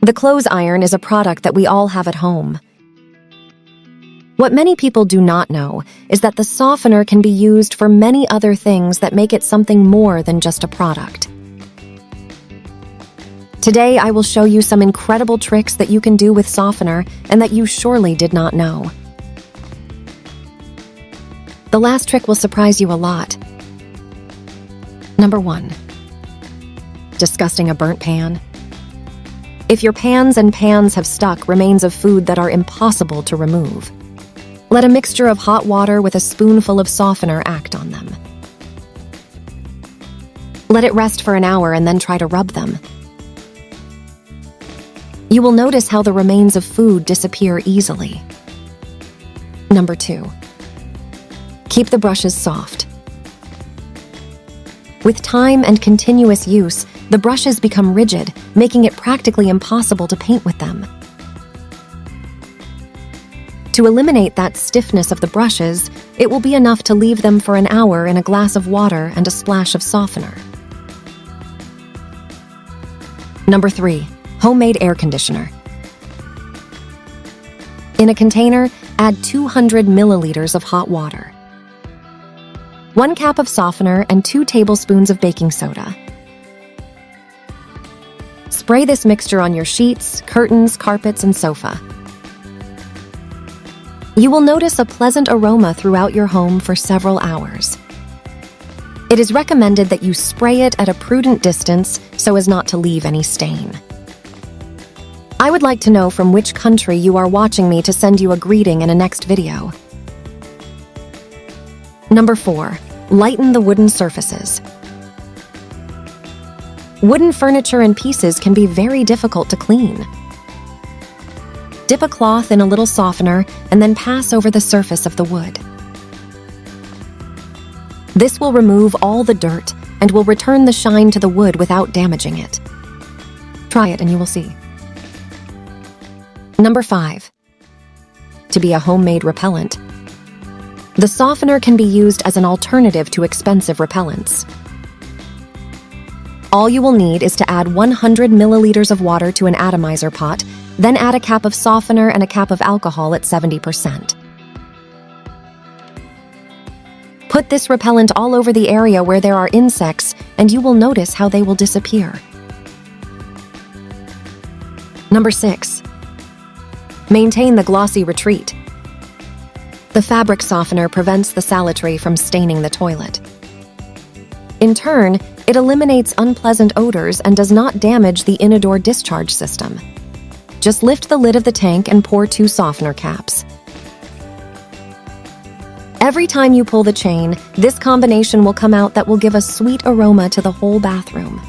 The clothes iron is a product that we all have at home. What many people do not know is that the softener can be used for many other things that make it something more than just a product. Today, I will show you some incredible tricks that you can do with softener and that you surely did not know. The last trick will surprise you a lot. Number 1. Disgusting a burnt pan. If your pans have stuck remains of food that are impossible to remove, let a mixture of hot water with a spoonful of softener act on them. Let it rest for an hour and then try to rub them. You will notice how the remains of food disappear easily. Number 2. Keep the brushes soft. With time and continuous use, the brushes become rigid, making it practically impossible to paint with them. To eliminate that stiffness of the brushes, it will be enough to leave them for an hour in a glass of water and a splash of softener. Number 3. Homemade air conditioner. In a container, add 200 milliliters of hot water, 1 cup of softener, and 2 tablespoons of baking soda. Spray this mixture on your sheets, curtains, carpets, and sofa. You will notice a pleasant aroma throughout your home for several hours. It is recommended that you spray it at a prudent distance so as not to leave any stain. I would like to know from which country you are watching me to send you a greeting in a next video. Number 4. Lighten the wooden surfaces. Wooden furniture and pieces can be very difficult to clean. Dip a cloth in a little softener and then pass over the surface of the wood. This will remove all the dirt and will return the shine to the wood without damaging it. Try it and you will see. Number 5. To be a homemade repellent. The softener can be used as an alternative to expensive repellents. All you will need is to add 100 milliliters of water to an atomizer pot, then add a cup of softener and a cup of alcohol at 70%. Put this repellent all over the area where there are insects, and you will notice how they will disappear. Number 6. Maintain the glossy retreat. The fabric softener prevents the salitre from staining the toilet. In turn, it eliminates unpleasant odors and does not damage the inodor discharge system. Just lift the lid of the tank and pour 2 softener caps. Every time you pull the chain, this combination will come out that will give a sweet aroma to the whole bathroom.